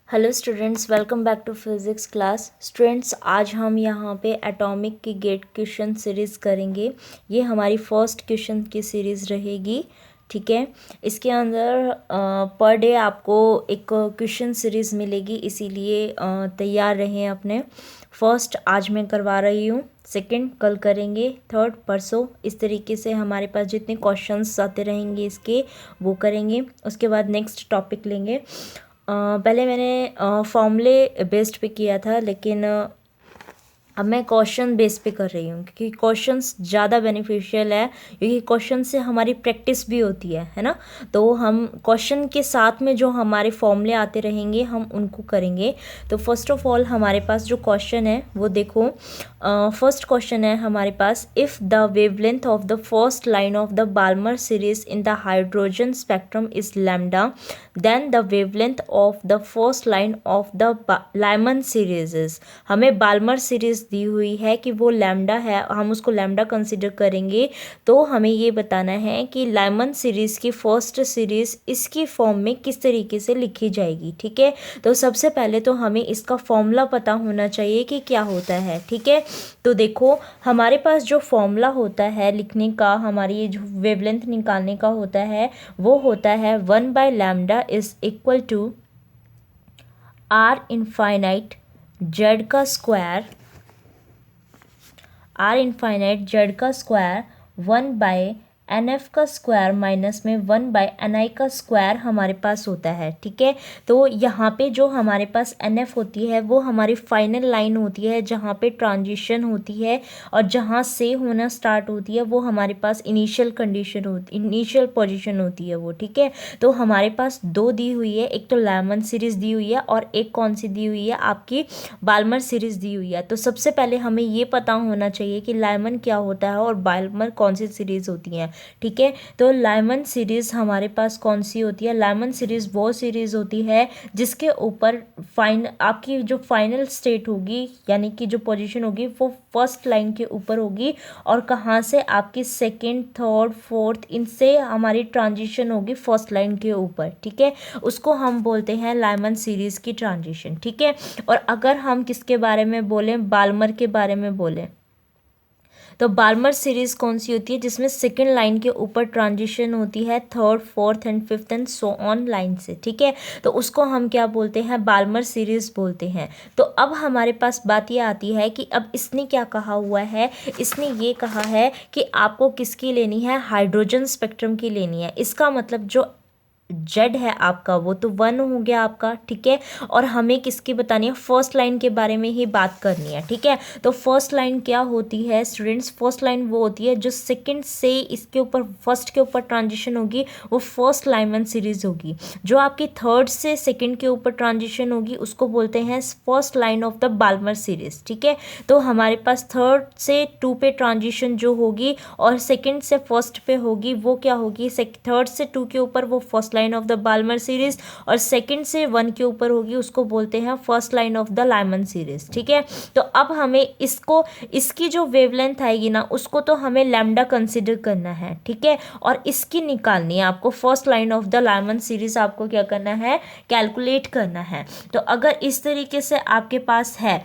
Hello students, welcome back to physics class. Students, आज हम यहाँ पे एटॉमिक की गेट क्वेश्चन सीरीज़ करेंगे। ये हमारी फर्स्ट क्वेश्चन की सीरीज़ रहेगी, ठीक है। इसके अंदर पर डे आपको एक क्वेश्चन सीरीज़ मिलेगी, इसीलिए तैयार रहें अपने। फर्स्ट आज मैं करवा रही हूँ, सेकंड कल करेंगे, थर्ड परसों। इस तरीके से हमारे पास जितने क्वेश्चंस आते रहेंगे इसके वो करेंगे। उसके बाद नेक्स्ट टॉपिक लेंगे। पहले मैंने फॉर्मूले बेस्ड पे किया था, लेकिन अब मैं क्वेश्चन बेस पे कर रही हूँ, क्योंकि क्वेश्चंस ज़्यादा बेनिफिशियल है, क्योंकि क्वेश्चन से हमारी प्रैक्टिस भी होती है ना। तो हम क्वेश्चन के साथ में जो हमारे फॉर्मूले आते रहेंगे हम उनको करेंगे। तो फर्स्ट ऑफ ऑल हमारे पास जो क्वेश्चन है वो देखो। फर्स्ट क्वेश्चन है हमारे पास, if the wavelength of the first line of the Balmer series in the hydrogen spectrum is lambda, then the wavelength of the first line of the Lyman series is. हमें Balmer series दी हुई है कि वो lambda है, हम उसको lambda consider करेंगे। तो हमें ये बताना है कि लाइमन सीरीज़ की फर्स्ट सीरीज़ इसकी फॉर्म में किस तरीके से लिखी जाएगी, ठीक है। तो सबसे पहले तो हमें इसका फॉर्मूला पता होना चाहिए कि क्या होता है, ठीक है। तो देखो, हमारे पास जो फॉर्मूला होता है लिखने का, हमारी ये जो वेवलेंथ निकालने का होता है, वो होता है 1/λ is equal to R infinite Z का स्क्वायर, आर इनफाइनाइट जेड का स्क्वायर 1/NF का स्क्वायर माइनस में 1/NI का स्क्वायर हमारे पास होता है, ठीक है। तो यहाँ पे जो हमारे पास NF होती है वो हमारी फाइनल लाइन होती है, जहाँ पे ट्रांजिशन होती है, और जहाँ से होना स्टार्ट होती है वो हमारे पास इनिशियल कंडीशन होती, इनिशियल पोजीशन होती है वो, ठीक है। तो हमारे पास दो दी हुई है, एक तो लाइमन सीरीज़ दी हुई है और एक कौन सी दी हुई है, आपकी बाल्मर सीरीज़ दी हुई है। तो सबसे पहले हमें ये पता होना चाहिए कि लाइमन क्या होता है और बाल्मर कौन सी सीरीज़ होती है, ठीक है। तो लाइमन सीरीज़ हमारे पास कौन सी होती है? लाइमन सीरीज़ वो सीरीज़ होती है जिसके ऊपर आपकी जो फाइनल स्टेट होगी, यानी कि जो पोजीशन होगी वो फर्स्ट लाइन के ऊपर होगी, और कहाँ से आपकी सेकंड, थर्ड, फोर्थ, इनसे हमारी ट्रांजिशन होगी फर्स्ट लाइन के ऊपर, ठीक है। उसको हम बोलते हैं लाइमन सीरीज़ की ट्रांजिशन, ठीक है। और अगर हम किसके बारे में बोलें, बाल्मर के बारे में बोलें, तो बाल्मर सीरीज़ कौन सी होती है? जिसमें सेकेंड लाइन के ऊपर ट्रांजिशन होती है third, fourth and fifth and so on line से, ठीक है। तो उसको हम क्या बोलते हैं? बाल्मर सीरीज़ बोलते हैं। तो अब हमारे पास बात ये आती है कि अब इसने क्या कहा हुआ है, इसने ये कहा है कि आपको किसकी लेनी है? हाइड्रोजन स्पेक्ट्रम की लेनी है। इसका मतलब जो जेड है आपका वो तो 1 हो गया आपका, ठीक है। और हमें किसकी बतानी है? फर्स्ट लाइन के बारे में ही बात करनी है, ठीक है। तो फर्स्ट लाइन क्या होती है स्टूडेंट्स? फर्स्ट लाइन वो होती है जो सेकंड से इसके ऊपर, फर्स्ट के ऊपर ट्रांजिशन होगी, वो फर्स्ट लाइमन सीरीज होगी। जो आपकी थर्ड से सेकंड के ऊपर ट्रांजिशन होगी उसको बोलते हैं first line of the Balmer series, ठीक है। तो हमारे पास थर्ड से 2 पे ट्रांजिशन जो होगी और सेकंड से फर्स्ट पे होगी, वो क्या होगी? थर्ड से 2 के ऊपर वो first line of the Balmer series, और सेकंड से 1 के ऊपर होगी, उसको बोलते हैं first line of the Lyman series, ठीक है। तो अब हमें इसको, इसकी जो वेवलेंथ आएगी ना, उसको तो हमें लैम्डा कंसिडर करना है, ठीक है। और इसकी निकालनी है आपको, first line of the Lyman series आपको क्या करना है? कैलकुलेट करना है। तो अगर इस तरीके से आपके पास है,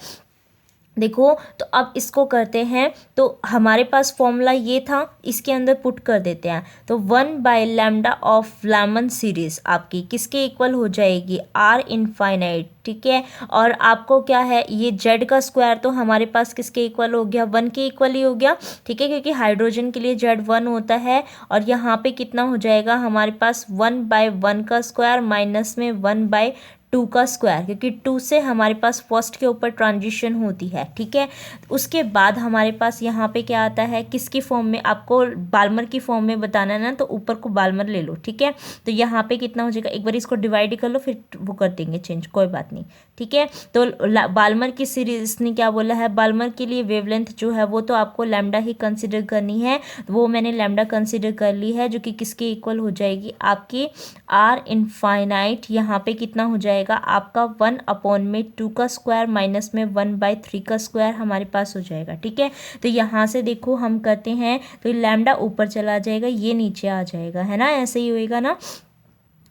देखो, तो अब इसको करते हैं। तो हमारे पास फॉर्मूला ये था, इसके अंदर पुट कर देते हैं। तो 1/λ ऑफ लाइमन सीरीज आपकी किसके इक्वल हो जाएगी? आर इनफाइनाइट, ठीक है। और आपको क्या है, ये जेड का स्क्वायर तो हमारे पास किसके इक्वल हो गया? 1 के इक्वल ही हो गया, ठीक है, क्योंकि हाइड्रोजन के लिए जेड 1 होता है। और यहाँ पे कितना हो जाएगा हमारे पास? 1/1 का स्क्वायर माइनस में 1/2 का स्क्वायर, क्योंकि 2 से हमारे पास फर्स्ट के ऊपर ट्रांजिशन होती है, ठीक है। उसके बाद हमारे पास यहाँ पे क्या आता है, किसकी फॉर्म में? आपको बाल्मर की फॉर्म में बताना है ना, तो ऊपर को बाल्मर ले लो, ठीक है। तो यहाँ पे कितना हो जाएगा? एक बार इसको डिवाइड कर लो, फिर वो कर देंगे चेंज, कोई बात नहीं, ठीक है। तो बाल्मर की सीरीज ने क्या बोला है? बाल्मर के लिए वेवलेंथ जो है वो तो आपको लैम्डा ही कंसिडर करनी है, वो मैंने लैम्डा कंसिडर कर ली है, जो कि किसके इक्वल हो जाएगी? आपकी आर इनफाइनाइट, यहाँ पे कितना हो जाएगा आपका? 1/2 का स्क्वायर माइनस में 1/3 का स्क्वायर हमारे पास हो जाएगा, ठीक है। तो यहाँ से देखो हम करते हैं, तो लैम्डा ऊपर चला जाएगा, ये नीचे आ जाएगा, है ना, ऐसे ही होएगा ना।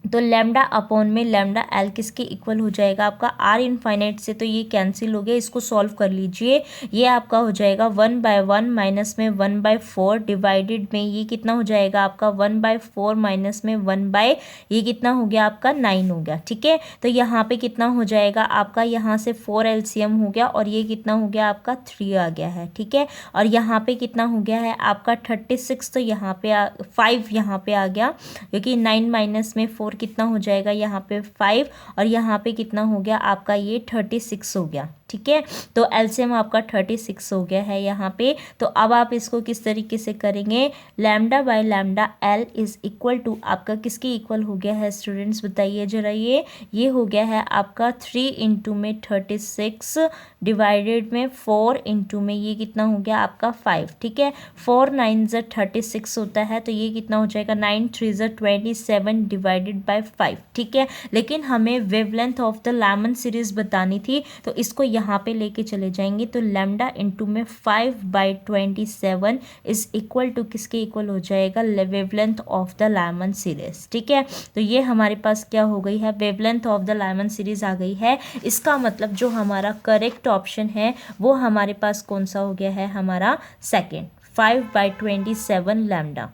तो लैम्डा अपॉन में लैम्डा एल किसके इक्वल हो जाएगा आपका, आर इनफाइनाइट से तो ये कैंसिल हो गया, इसको सॉल्व कर लीजिए। ये आपका हो जाएगा 1/1 माइनस में 1/4 डिवाइडेड में ये कितना हो जाएगा आपका 1/4 माइनस में 1 ये कितना हो गया आपका 9 हो गया। ठीक है, तो यहाँ पे कितना हो जाएगा आपका, यहाँ से 4 एलसीएम हो गया और ये कितना हो गया आपका 3 आ गया है। ठीक है, और यहाँ पे कितना हो गया है आपका 36, तो यहाँ पे 5 यहाँ पे आ गया, क्योंकि 9 माइनस में 4 कितना हो जाएगा यहाँ पे 5, और यहाँ पे कितना हो गया आपका ये 36 हो गया। ठीक है, तो एलसीएम आपका 36 हो गया है यहाँ पे। तो अब आप इसको किस तरीके से करेंगे, lambda by lambda L is equal to आपका किसके इक्वल हो गया है स्टूडेंट्स, बताइए जरा। ये हो गया है आपका 3 इंटू में 36 डिवाइडेड में 4 इंटू में ये कितना हो गया आपका 5। ठीक है, 4 9 ज़ 36 होता है, तो ये कितना हो जाएगा 9 3 ज़ 27 डिवाइडेड बाय 5। ठीक है, लेकिन हमें wavelength of the Lyman series बतानी थी, तो इसको यहाँ पे लेके चले जाएंगे। तो लैम्डा इंटू में 5/27 इज इक्वल टू किसके इक्वल हो जाएगा, wavelength of the Lyman series. ठीक है, तो ये हमारे पास क्या हो गई है, wavelength of the Lyman series आ गई है। इसका मतलब जो हमारा करेक्ट ऑप्शन है वो हमारे पास कौन सा हो गया है, हमारा सेकेंड, 5/27 लैम्डा।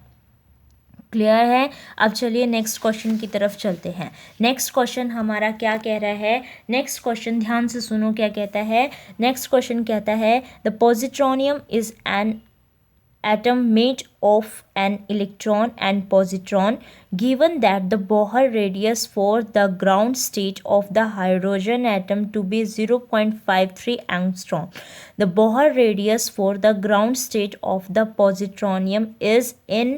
क्लियर है। अब चलिए नेक्स्ट क्वेश्चन की तरफ चलते हैं। नेक्स्ट क्वेश्चन हमारा क्या कह रहा है, नेक्स्ट क्वेश्चन ध्यान से सुनो क्या कहता है। नेक्स्ट क्वेश्चन कहता है the positronium is an atom made of an electron and positron given that the Bohr radius for the ground state of the hydrogen atom to be 0.53 angstrom. The Bohr radius for the ground state of the positronium is in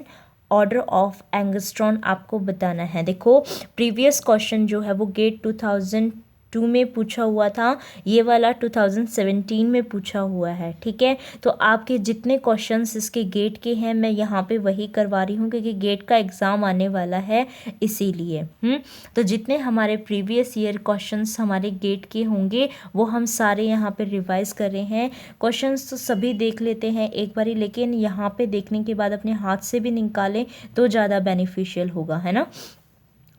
order of angstrom आपको बताना है। देखो previous question जो है वो gate 2002 में पूछा हुआ था, ये वाला 2017 में पूछा हुआ है। ठीक है, तो आपके जितने क्वेश्चंस इसके गेट के हैं मैं यहाँ पे वही करवा रही हूँ, क्योंकि गेट का एग्ज़ाम आने वाला है इसीलिए। तो जितने हमारे प्रीवियस ईयर क्वेश्चंस हमारे गेट के होंगे वो हम सारे यहाँ पे रिवाइज कर रहे हैं। क्वेश्चंस तो सभी देख लेते हैं एक बारी, लेकिन यहाँ पे देखने के बाद अपने हाथ से भी निकालें तो ज़्यादा बेनिफिशियल होगा, है ना।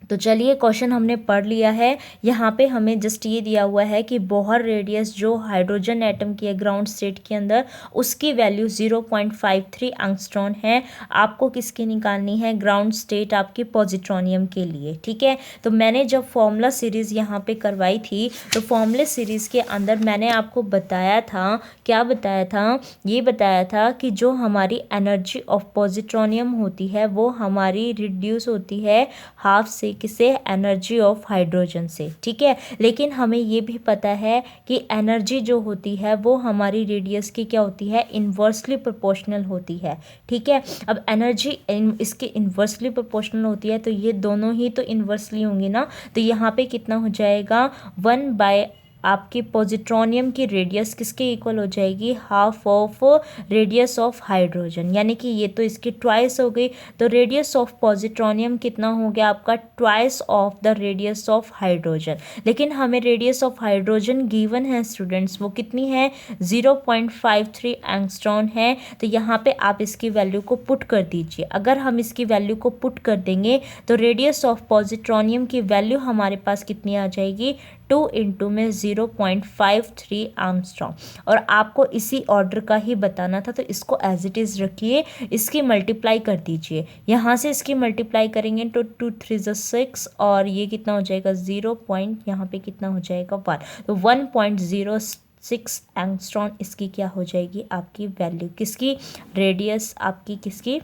तो चलिए क्वेश्चन हमने पढ़ लिया है। यहाँ पे हमें जस्ट ये दिया हुआ है कि बोहर रेडियस जो हाइड्रोजन एटम की है ग्राउंड स्टेट के अंदर, उसकी वैल्यू 0.53 एंगस्ट्रॉन है। आपको किसकी निकालनी है, ग्राउंड स्टेट आपके पॉजिट्रॉनियम के लिए। ठीक है, तो मैंने जब फॉर्मूला सीरीज़ यहाँ पे करवाई थी तो फॉर्मूला सीरीज़ के अंदर मैंने आपको बताया था, क्या बताया था, ये बताया था कि जो हमारी एनर्जी ऑफ पॉजिट्रॉनियम होती है वो हमारी रिड्यूस होती है हाफ से किसे, एनर्जी ऑफ हाइड्रोजन से। ठीक है, लेकिन हमें ये भी पता है कि एनर्जी जो होती है वो हमारी रेडियस की क्या होती है, इन्वर्सली प्रोपोर्शनल होती है। ठीक है, अब एनर्जी इसके इन्वर्सली प्रोपोर्शनल होती है तो ये दोनों ही तो इन्वर्सली होंगी ना। तो यहाँ पे कितना हो जाएगा 1 आपके पॉजिट्रॉनियम की रेडियस किसके इक्वल हो जाएगी, half of radius of hydrogen, यानी कि ये तो इसकी ट्वाइस हो गई। तो रेडियस ऑफ पॉजिट्रॉनियम कितना हो गया आपका, twice of the radius of hydrogen. लेकिन हमें रेडियस ऑफ हाइड्रोजन गिवन है स्टूडेंट्स, वो कितनी है 0.53 एंगस्ट्रॉन है। तो यहाँ पे आप इसकी वैल्यू को पुट कर दीजिए। अगर हम इसकी वैल्यू को पुट कर देंगे तो रेडियस ऑफ पॉजिट्रॉनियम की वैल्यू हमारे पास कितनी आ जाएगी, 2 इंटू में 0.53 आर्मस्ट्रॉन्ग। और आपको इसी ऑर्डर का ही बताना था, तो इसको एज इट इज़ रखिए, इसकी मल्टीप्लाई कर दीजिए। यहाँ से इसकी मल्टीप्लाई करेंगे तो 2 3 ज़ 6 और ये कितना हो जाएगा 0. यहाँ पे कितना हो जाएगा 1, तो 1.06 एंगस्ट्रॉन इसकी क्या हो जाएगी आपकी वैल्यू, किसकी, रेडियस आपकी किसकी,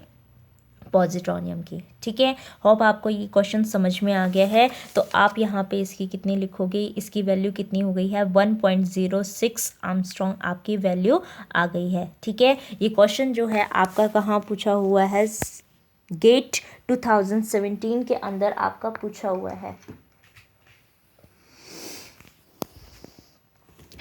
पॉजिट्रॉनियम की। ठीक है, होप आपको ये क्वेश्चन समझ में आ गया है। तो आप यहाँ पे इसकी कितनी लिखोगे, इसकी वैल्यू कितनी हो गई है 1.06 आर्मस्ट्रॉन्ग आपकी वैल्यू आ गई है। ठीक है, ये क्वेश्चन जो है आपका कहाँ पूछा हुआ है, गेट 2017 के अंदर आपका पूछा हुआ है।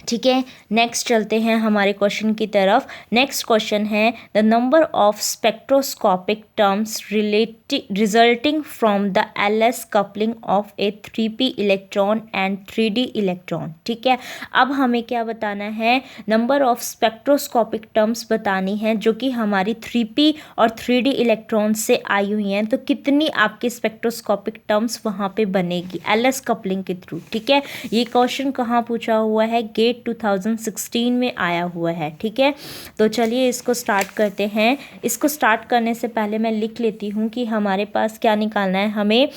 ठीक है, नेक्स्ट चलते हैं हमारे क्वेश्चन की तरफ। नेक्स्ट क्वेश्चन है the number of spectroscopic terms resulting from the LS coupling of A 3p electron and 3d electron. ठीक है, अब हमें क्या बताना है, नंबर ऑफ स्पेक्ट्रोस्कोपिक टर्म्स बतानी है जो कि हमारी 3p और 3d इलेक्ट्रॉन से आई हुई हैं। तो कितनी आपकी स्पेक्ट्रोस्कोपिक टर्म्स वहाँ पे बनेगी एलएस कपलिंग के थ्रू। ठीक है, ये क्वेश्चन कहाँ पूछा हुआ है, गेट 2016 में आया हुआ है। ठीक है, तो चलिए इसको स्टार्ट करते हैं। इसको स्टार्ट करने से पहले मैं लिख लेती हूँ कि हमारे पास क्या निकालना है, हमें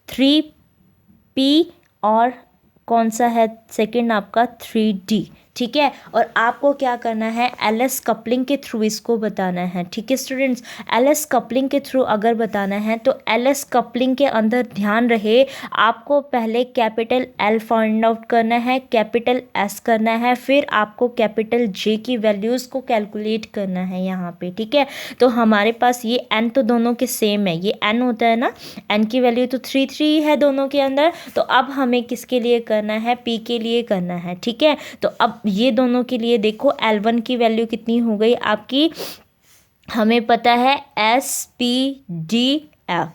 3p और कौन सा है सेकंड आपका 3d। ठीक है, और आपको क्या करना है, एलएस कपलिंग के थ्रू इसको बताना है। ठीक है स्टूडेंट्स, एलएस कपलिंग के थ्रू अगर बताना है तो एलएस कपलिंग के अंदर ध्यान रहे आपको पहले कैपिटल एल फाइंड आउट करना है, कैपिटल एस करना है, फिर आपको कैपिटल जे की वैल्यूज़ को कैलकुलेट करना है यहाँ पे। ठीक है, तो हमारे पास ये एन तो दोनों के सेम है, ये एन होता है ना, एन की वैल्यू तो 3 है दोनों के अंदर। तो अब हमें किसके लिए करना है, पी के लिए करना है। ठीक है, तो अब ये दोनों के लिए देखो L1 की वैल्यू कितनी हो गई आपकी, हमें पता है SPDF,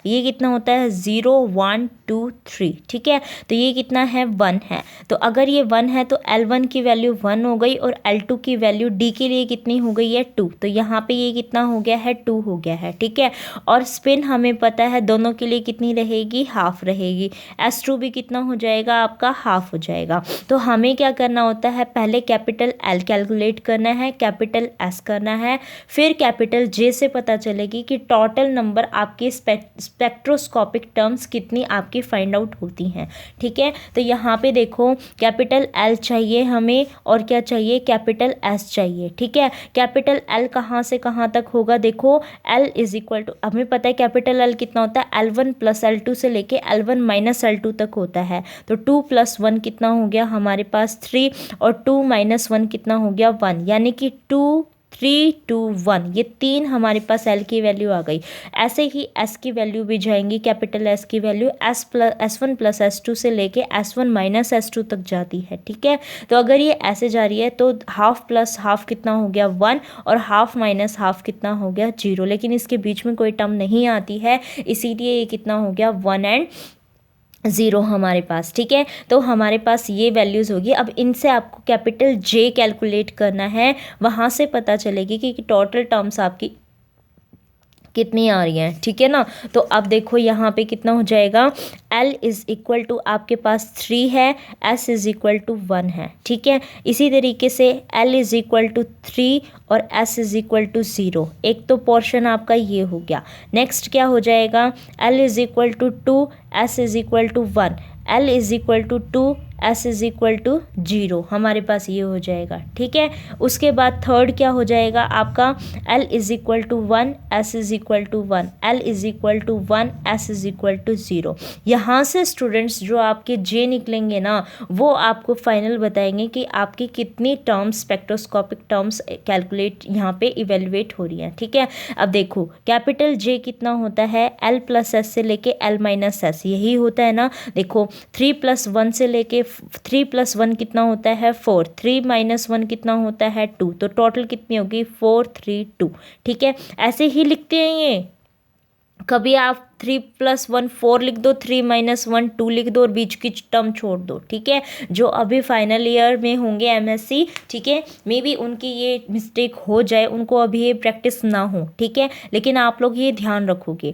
ये कितना होता है 0 1 2 3। ठीक है, तो ये कितना है 1 है। तो अगर ये 1 है तो L1 की वैल्यू 1 हो गई और L2 की वैल्यू D के लिए कितनी हो गई है 2। तो यहाँ पे ये कितना हो गया है 2 हो गया है। ठीक है, और स्पिन हमें पता है दोनों के लिए कितनी रहेगी, हाफ रहेगी। S2 भी कितना हो जाएगा आपका, हाफ हो जाएगा। तो हमें क्या करना होता है, पहले कैपिटल L कैलकुलेट करना है, कैपिटल S करना है, फिर कैपिटल J से पता चलेगी कि टोटल नंबर आपके स्पेक्ट्रोस्कोपिक टर्म्स कितनी आपकी फाइंड आउट होती हैं। ठीक है, तो यहाँ पे देखो कैपिटल L चाहिए हमें और क्या चाहिए, कैपिटल S चाहिए। ठीक है, कैपिटल L कहाँ से कहाँ तक होगा, देखो L इज इक्वल टू, हमें पता है कैपिटल L कितना होता है, L1 प्लस L2 से लेके L1 माइनस L2 तक होता है। तो 2 + 1 कितना हो गया हमारे पास 3 और 2 - 1 कितना हो गया 1, यानी कि 2 3 2 1, ये 3 हमारे पास L की वैल्यू आ गई। ऐसे ही S की वैल्यू भी जाएंगी, कैपिटल S की वैल्यू S1 + S2 से लेके S1 - S2 तक जाती है। ठीक है, तो अगर ये ऐसे जा रही है तो हाफ प्लस हाफ कितना हो गया 1 और हाफ माइनस हाफ कितना हो गया 0, लेकिन इसके बीच में कोई टर्म नहीं आती है, इसीलिए ये कितना हो गया 1 एंड 0 हमारे पास। ठीक है, तो हमारे पास ये वैल्यूज़ होगी। अब इनसे आपको कैपिटल J कैलकुलेट करना है, वहाँ से पता चलेगी कि टोटल टर्म्स आपकी कितनी आ रही हैं। ठीक है ना, तो अब देखो यहाँ पे कितना हो जाएगा, L इज़ इक्वल टू आपके पास 3 है, S इज़ इक्वल टू 1 है। ठीक है, इसी तरीके से L इज़ इक्वल टू 3 और S इज़ इक्वल टू 0, एक तो पोर्शन आपका ये हो गया। नेक्स्ट क्या हो जाएगा, L is equal to 2, S is equal to 1, L is equal to 2, S is equal to 0, हमारे पास ये हो जाएगा। ठीक है, उसके बाद थर्ड क्या हो जाएगा आपका, L is equal to 1, S is equal to 1, L is equal to 1, S is equal to 0। यहाँ से स्टूडेंट्स जो आपके J निकलेंगे ना, वो आपको फाइनल बताएंगे कि आपकी कितनी टर्म्स स्पेक्ट्रोस्कोपिक टर्म्स कैलकुलेट यहाँ पे इवेलुएट हो रही हैं। ठीक है, अब देखो कैपिटल J कितना होता है, L + S से लेके L - S, यही होता है ना। देखो 3 + 1 से लेके 3 + 1 कितना होता है 4, 3 - 1 कितना होता है 2, तो टोटल कितनी होगी 4 3 2। ठीक है, ऐसे ही लिखते हैं ये, कभी आप 3 + 1 4 लिख दो, 3 - 1 2 लिख दो और बीच की टर्म छोड़ दो। ठीक है, जो अभी फाइनल ईयर में होंगे MSc, ठीक है, मे बी उनकी ये मिस्टेक हो जाए, उनको अभी ये प्रैक्टिस ना हो। ठीक है, लेकिन आप लोग ये ध्यान रखोगे।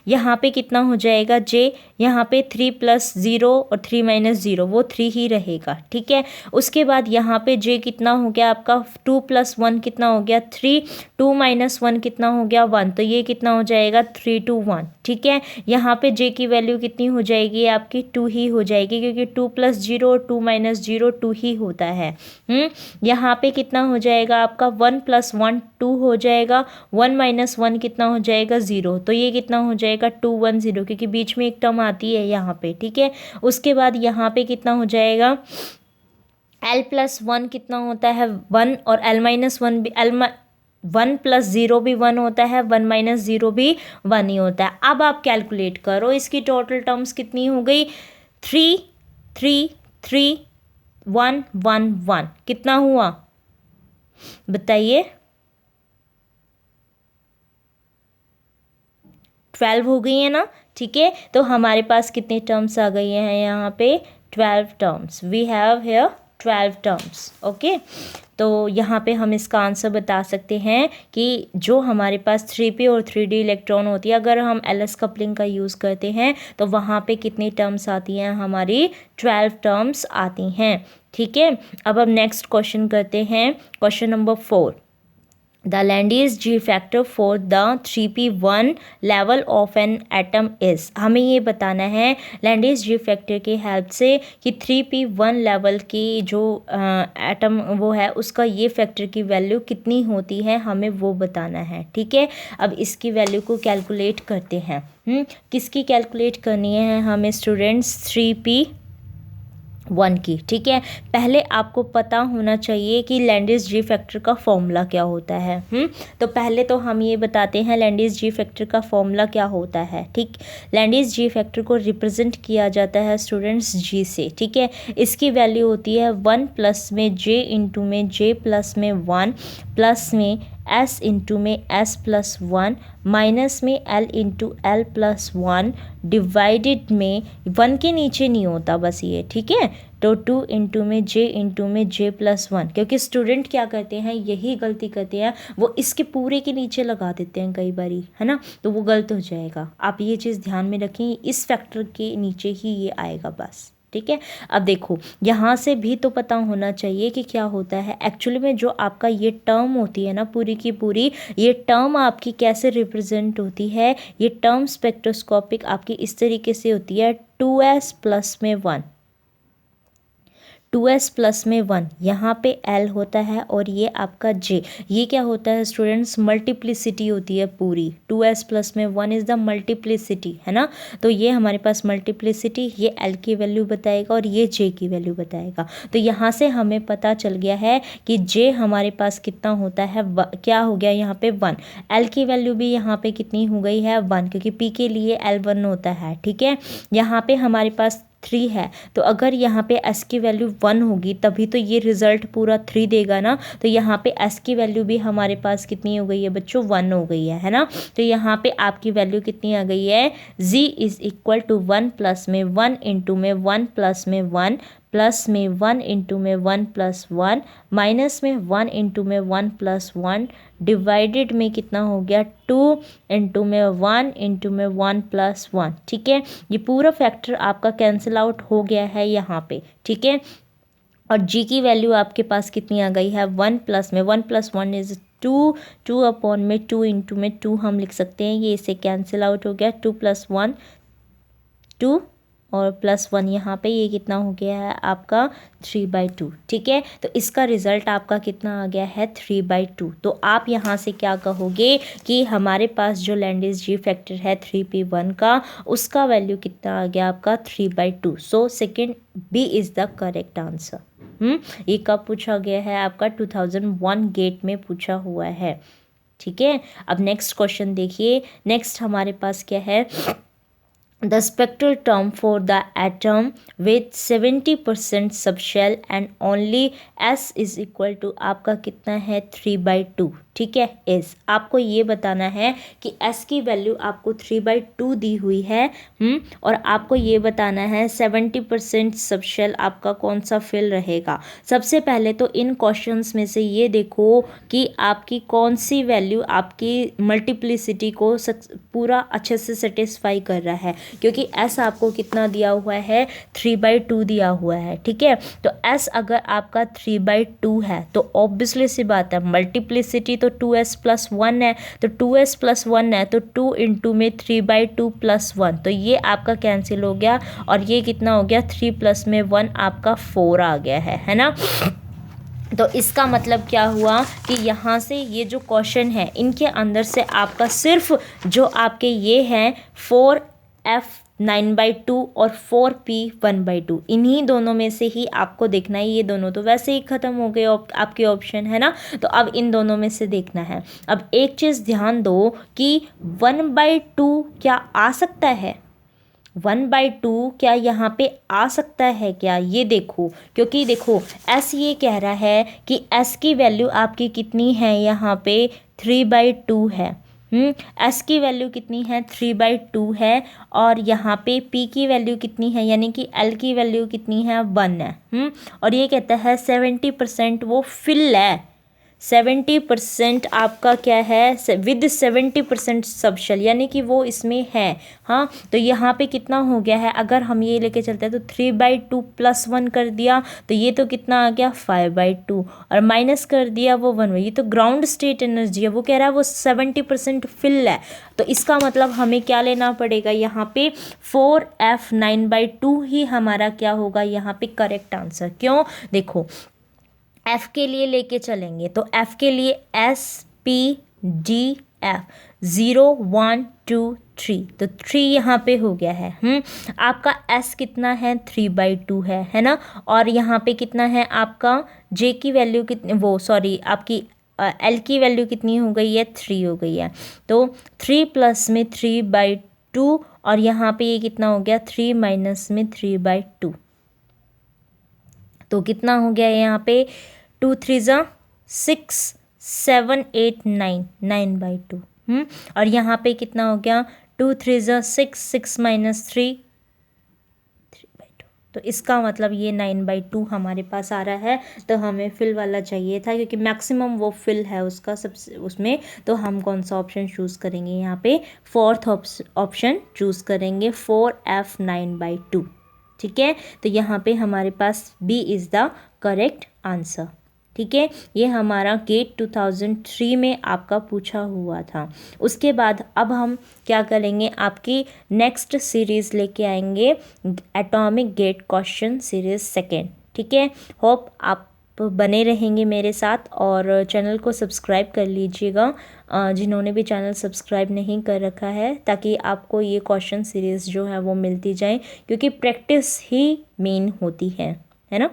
यहाँ पे कितना हो जाएगा J, यहाँ पे 3 + 0 और 3 - 0, वो 3 ही रहेगा। ठीक है, उसके बाद यहाँ पे J कितना हो गया आपका, 2 + 1 कितना हो गया 3, 2 - 1 कितना हो गया 1, तो ये कितना हो जाएगा 3 2 1। ठीक है, यहाँ पे J की वैल्यू कितनी हो जाएगी आपकी 2 ही हो जाएगी, क्योंकि 2 + 0 और 2 - 0 2 ही होता है। यहाँ पे कितना हो जाएगा आपका 1 + 1 2 हो जाएगा, 1 - 1 कितना हो जाएगा 0, तो ये कितना हो जाएगा 2 1 0, क्योंकि बीच में एक टर्म आती है यहाँ पे। ठीक है, उसके बाद यहाँ पे कितना हो जाएगा, L + 1 कितना होता है 1 और L - 1 भी 1 + 0 भी 1 होता है, 1 - 0 भी 1 ही होता है। अब आप कैलकुलेट करो, इसकी टोटल टर्म्स कितनी हो गई 3 3 3 1 1 1 कितना हुआ बताइए? 12 हो गई है ना। ठीक है, तो हमारे पास कितने टर्म्स आ गई हैं यहाँ पे? 12 terms. We have here 12 terms. Okay, तो यहाँ पे हम इसका आंसर बता सकते हैं कि जो हमारे पास 3p और 3d इलेक्ट्रॉन होती है, अगर हम LS कपलिंग का यूज़ करते हैं तो वहाँ पे कितनी टर्म्स आती हैं? हमारी 12 टर्म्स आती हैं। ठीक है, अब नेक्स्ट क्वेश्चन करते हैं, question number 4। The Landes G factor for the 3p1 level of an atom is। हमें ये बताना है Landes G factor की हेल्प से कि 3p1 लेवल की जो एटम वो है उसका ये फैक्टर की वैल्यू कितनी होती है, हमें वो बताना है। ठीक है, अब इसकी वैल्यू को कैलकुलेट करते हैं। किसकी कैलकुलेट करनी है हमें स्टूडेंट्स? 3p1 की। ठीक है, पहले आपको पता होना चाहिए कि लैंडिस जी फैक्टर का फॉर्मूला क्या होता है। तो पहले तो हम ये बताते हैं लैंडिस जी फैक्टर का फॉर्मूला क्या होता है। ठीक, लैंडिस जी फैक्टर को रिप्रेजेंट किया जाता है स्टूडेंट्स जी से। ठीक है, इसकी वैल्यू होती है 1 प्लस में जे इंटू में जे प्लस में 1 प्लस में s इंटू में s प्लस 1 माइनस में l into l plus 1 divided में 1 के नीचे नहीं होता बस ये। ठीक है, तो 2 इंटू में जे प्लस 1, क्योंकि स्टूडेंट क्या करते हैं, यही गलती करते हैं, वो इसके पूरे के नीचे लगा देते हैं कई बारी, है ना, तो वो गलत हो जाएगा। आप ये चीज़ ध्यान में रखें, इस फैक्टर के नीचे ही ये आएगा बस। ठीक है, अब देखो यहाँ से भी तो पता होना चाहिए कि क्या होता है एक्चुअली में। जो आपका ये टर्म होती है ना पूरी की पूरी, ये टर्म आपकी कैसे रिप्रेजेंट होती है? ये टर्म स्पेक्ट्रोस्कोपिक आपकी इस तरीके से होती है 2s प्लस में 1, 2s प्लस में 1, यहाँ पे l होता है और ये आपका j। ये क्या होता है स्टूडेंट्स? मल्टीप्लिसिटी होती है पूरी। 2s प्लस में 1 इज़ द मल्टीप्लिसिटी, है ना, तो ये हमारे पास मल्टीप्लिसिटी, ये l की वैल्यू बताएगा और ये j की वैल्यू बताएगा। तो यहाँ से हमें पता चल गया है कि j हमारे पास कितना होता है, क्या हो गया यहाँ पे 1। l की वैल्यू भी यहाँ पे कितनी हो गई है 1, क्योंकि p के लिए l 1 होता है। ठीक है, यहाँ पे हमारे पास 3 है, तो अगर यहाँ पे s की वैल्यू 1 होगी तभी तो ये रिजल्ट पूरा 3 देगा ना। तो यहाँ पे s की वैल्यू भी हमारे पास कितनी हो गई है बच्चों? 1 हो गई है ना। तो यहाँ पे आपकी वैल्यू कितनी आ गई है? z is equal to 1 plus में 1 इंटू में 1 प्लस में 1 प्लस में 1 इंटू में 1 प्लस 1 माइनस में 1 इंटू में 1 प्लस 1 डिवाइडेड में कितना हो गया 2 इंटू में 1 इंटू में 1 प्लस 1। ठीक है, ये पूरा फैक्टर आपका कैंसिल आउट हो गया है यहाँ पे। ठीक है, और जी की वैल्यू आपके पास कितनी आ गई है? 1 प्लस में 1 प्लस 1 इज 2, 2 अपॉन में 2 इंटू में 2 हम लिख सकते हैं, ये इसे कैंसिल आउट हो गया। 2 प्लस 1 2 और प्लस 1 यहाँ पे ये कितना हो गया है आपका 3/2। ठीक है, तो इसका रिज़ल्ट आपका कितना आ गया है 3/2। तो आप यहाँ से क्या कहोगे कि हमारे पास जो लैंडिस जी फैक्टर है 3p1 का, उसका वैल्यू कितना आ गया आपका 3/2। So second B is the correct answer. ये कब पूछा गया है आपका? 2001 गेट में पूछा हुआ है। ठीक है, अब नेक्स्ट क्वेश्चन देखिए। नेक्स्ट हमारे पास क्या है? The spectral term for the atom with 70% subshell and only s is equal to आपका कितना है 3/2। ठीक है, s आपको ये बताना है कि s की वैल्यू आपको 3/2 दी हुई है। और आपको ये बताना है 70% सबशेल आपका कौन सा फिल रहेगा। सबसे पहले तो इन क्वेश्चंस में से ये देखो कि आपकी कौन सी वैल्यू आपकी मल्टीप्लिसिटी को पूरा अच्छे से सेटिस्फाई कर रहा है, क्योंकि s आपको कितना दिया हुआ है 3/2 दिया हुआ है। ठीक है, तो s अगर आपका 3/2 है तो ऑब्वियसली सी बात है मल्टीप्लिसिटी तो 2s प्लस 1 है, तो 2s प्लस 1 है तो 2 इंटू में 3/2 प्लस 1, तो ये आपका कैंसिल हो गया और ये कितना हो गया 3 प्लस में 1 आपका 4 आ गया है ना। तो इसका मतलब क्या हुआ कि यहाँ से ये जो क्वेश्चन है इनके अंदर से आपका सिर्फ जो आपके ये हैं 4f 9/2 और 4p 1/2, इन्हीं दोनों में से ही आपको देखना है। ये दोनों तो वैसे ही ख़त्म हो गए आपके ऑप्शन, है ना, तो अब इन दोनों में से देखना है। अब एक चीज़ ध्यान दो कि 1/2 क्या आ सकता है? 1/2 क्या यहाँ पे आ सकता है क्या, ये देखो, क्योंकि देखो एस ये कह रहा है कि एस की वैल्यू आपकी कितनी है यहाँ पे 3/2 है। एस की वैल्यू कितनी है 3/2 है, और यहाँ पे पी की वैल्यू कितनी है यानी कि एल की वैल्यू कितनी है 1 है। और ये कहता है 70% वो फिल है, 70% आपका क्या है विद 70% सबशल, यानी कि वो इसमें है। हाँ, तो यहाँ पे कितना हो गया है, अगर हम ये लेके चलते हैं तो 3/2 + 1 कर दिया तो ये तो कितना आ गया 5/2, और माइनस कर दिया वो 1, ये तो ग्राउंड स्टेट एनर्जी है, वो कह रहा है वो 70% फिल है। तो इसका मतलब हमें क्या लेना पड़ेगा यहाँ पे 4F 9/2 ही हमारा क्या होगा यहाँ पे करेक्ट आंसर। क्यों, देखो एफ के लिए लेके चलेंगे तो एफ के लिए SPDF 0 1 2 3, तो 3 यहाँ पे हो गया है। आपका एस कितना है 3/2 है ना, और यहाँ पे कितना है आपका जे की वैल्यू कितनी, वो सॉरी आपकी एल की वैल्यू कितनी हो गई है 3 हो गई है। तो 3 प्लस में 3/2, और यहाँ पे ये कितना हो गया 3 माइनस में 3/2, तो कितना हो गया यहाँ पे 2 3 6 7 8 9 9/2। और यहाँ पे कितना हो गया 2 3 6 6 माइनस 3 3/2, तो इसका मतलब ये 9/2 हमारे पास आ रहा है। तो हमें फिल वाला चाहिए था क्योंकि मैक्सिमम वो फिल है उसका सबसे उसमें। तो हम कौन सा ऑप्शन चूज़ करेंगे यहाँ पे, 4th ऑप्शन चूज़ करेंगे 4F 9/2। ठीक है, तो यहाँ पे हमारे पास B is the correct answer. ठीक है, ये हमारा गेट 2003 में आपका पूछा हुआ था। उसके बाद अब हम क्या करेंगे, आपकी नेक्स्ट सीरीज़ लेके आएंगे atomic gate question series second. ठीक है, होप आप बने रहेंगे मेरे साथ, और चैनल को सब्सक्राइब कर लीजिएगा जिन्होंने भी चैनल सब्सक्राइब नहीं कर रखा है, ताकि आपको ये क्वेश्चन सीरीज़ जो है वो मिलती जाए, क्योंकि प्रैक्टिस ही मेन होती है ना।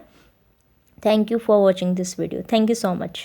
Thank you for watching this video. Thank you so much.